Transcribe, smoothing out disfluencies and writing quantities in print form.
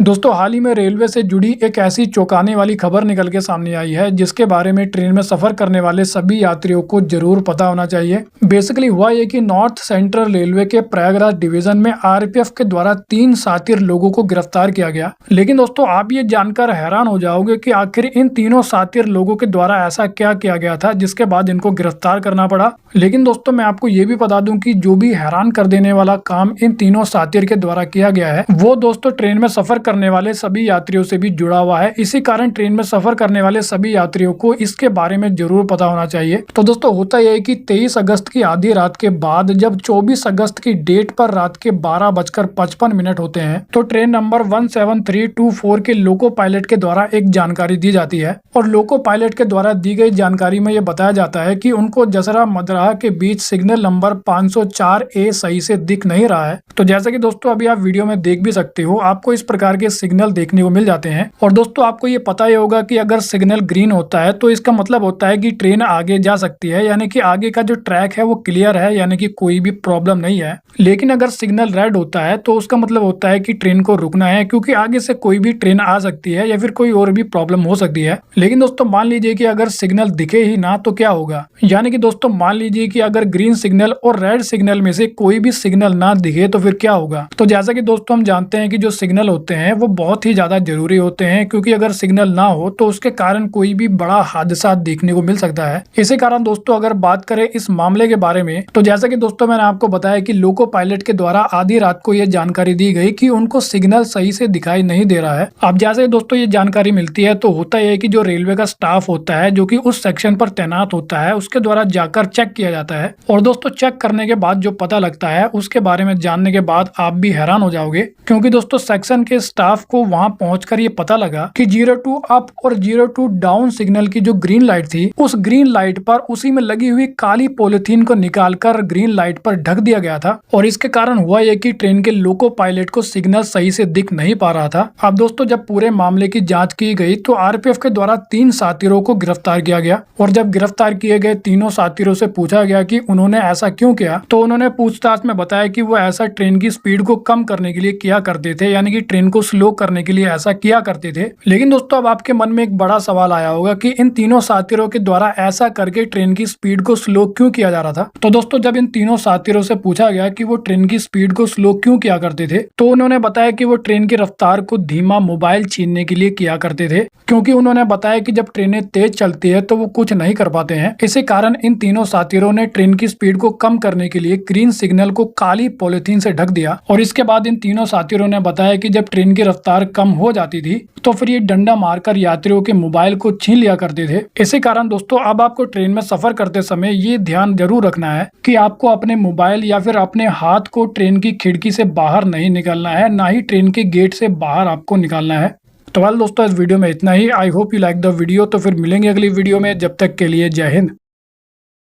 दोस्तों हाल ही में रेलवे से जुड़ी एक ऐसी चौंकाने वाली खबर निकल के सामने आई है जिसके बारे में ट्रेन में सफर करने वाले सभी यात्रियों को जरूर पता होना चाहिए। बेसिकली हुआ ये कि नॉर्थ सेंट्रल रेलवे के प्रयागराज डिवीजन में आरपीएफ के द्वारा 3 साथी लोगों को गिरफ्तार किया गया। लेकिन दोस्तों आप ये जानकर हैरान हो जाओगे कि आखिर इन तीनों साथी लोगों के द्वारा ऐसा क्या किया गया था जिसके बाद इनको गिरफ्तार करना पड़ा। लेकिन दोस्तों मैं आपको ये भी बता दूं कि जो भी हैरान कर देने वाला काम इन तीनों साथी के द्वारा किया गया है वो दोस्तों ट्रेन में सफर करने वाले सभी यात्रियों से भी जुड़ा हुआ है। इसी कारण ट्रेन में सफर करने वाले सभी यात्रियों को इसके बारे में जरूर पता होना चाहिए। तो दोस्तों होता यह है कि 23 अगस्त की आधी रात के बाद जब 24 अगस्त की डेट पर रात के 12:55 होते हैं तो ट्रेन नंबर 17324 के लोको पायलट के द्वारा एक जानकारी दी जाती है और लोको पायलट के द्वारा दी गई जानकारी में यह बताया जाता है कि उनको जसरा मदराहा के बीच सिग्नल नंबर 504A सही से दिख नहीं रहा है। तो जैसा कि दोस्तों अभी आप वीडियो में देख भी सकते हो, आपको इस प्रकार के सिग्नल देखने को मिल जाते हैं। और दोस्तों आपको ये पता ही होगा कि अगर सिग्नल ग्रीन होता है तो इसका मतलब होता है कि ट्रेन आगे जा सकती है, यानी कि आगे का जो ट्रैक है वो क्लियर है, यानी कि कोई भी प्रॉब्लम नहीं है। लेकिन अगर सिग्नल रेड होता है तो उसका मतलब होता है कि ट्रेन को रुकना है, क्योंकि आगे से कोई भी ट्रेन आ सकती है या फिर कोई और भी प्रॉब्लम हो सकती है। लेकिन दोस्तों मान लीजिए कि अगर सिग्नल दिखे ही ना तो क्या होगा, यानी कि दोस्तों मान लीजिए कि अगर ग्रीन सिग्नल और रेड सिग्नल में से कोई भी सिग्नल ना दिखे तो फिर क्या होगा। तो जैसा कि दोस्तों हम जानते हैं कि जो सिग्नल होते हैं वो बहुत ही ज्यादा जरूरी होते हैं, क्योंकि अगर सिग्नल ना हो तो उसके कारण कोई भी बड़ा हादसा देखने को मिल सकता है। इसी कारण दोस्तों अगर बात करें इस मामले के बारे में तो जैसा कि दोस्तों मैंने आपको बताया कि लोको पायलट के द्वारा आधी रात को यह जानकारी दी गई कि उनको सिग्नल सही से दिखाई नहीं दे रहा है। अब जैसे दोस्तों ये जानकारी मिलती है तो होता है कि जो रेलवे का स्टाफ होता है जो कि उस सेक्शन पर तैनात होता है उसके द्वारा जाकर चेक किया जाता है। और दोस्तों चेक करने के बाद जो पता लगता है उसके बारे में जानने के बाद आप भी हैरान हो जाओगे, क्योंकि दोस्तों सेक्शन के स्टाफ को वहां पहुंचकर ये पता लगा कि 02 अप और 02 डाउन सिग्नल की जो ग्रीन लाइट थी उस ग्रीन लाइट पर उसी में लगी हुई काली पॉलिथीन को निकालकर ग्रीन लाइट पर ढक दिया गया था। और इसके कारण हुआ यह कि ट्रेन के लोको पायलट को सिग्नल सही से दिख नहीं पा रहा था। अब दोस्तों जब पूरे मामले की जांच की गई तो आरपीएफ के द्वारा 3 साथियों को गिरफ्तार किया गया और जब गिरफ्तार किए गए तीनों साथियों से पूछा गया कि उन्होंने ऐसा क्यों किया तो उन्होंने पूछताछ में बताया कि वो ऐसा ट्रेन की स्पीड को कम करने के लिए किया करते थे, यानी कि ट्रेन को स्लो करने के लिए ऐसा किया करते थे। लेकिन दोस्तों अब आपके मन में एक बड़ा सवाल आया होगा कि इन तीनों साथियों के द्वारा ऐसा करके ट्रेन की स्पीड को स्लो क्यों किया जा रहा था। तो दोस्तों जब इन तीनों साथियों से पूछा गया कि वो ट्रेन की स्पीड को स्लो क्यों किया करते थे तो उन्होंने बताया कि वो ट्रेन की रफ्तार को धीमा मोबाइल छीनने के लिए किया करते थे, क्योंकि उन्होंने बताया कि जब ट्रेनें तेज चलती है तो वो कुछ नहीं कर पाते हैं। इसी कारण इन तीनों साथियों ने ट्रेन की स्पीड को कम करने के लिए ग्रीन सिग्नल को काली पॉलिथीन से ढक दिया। और इसके बाद इन तीनों साथियों ने बताया कि जब ट्रेन की रफ्तार कम हो जाती थी तो फिर ये डंडा मारकर यात्रियों के मोबाइल को छीन लिया करते थे। इसी कारण दोस्तों अब आपको ट्रेन में सफर करते समय ये ध्यान जरूर रखना है कि आपको अपने मोबाइल या फिर अपने हाथ को ट्रेन की खिड़की से बाहर नहीं निकालना है, ना ही ट्रेन के गेट से बाहर आपको निकालना है। तो वेल दोस्तों इस वीडियो में इतना ही। I hope you like the video. तो फिर मिलेंगे अगली वीडियो में, जब तक के लिए जय हिंद।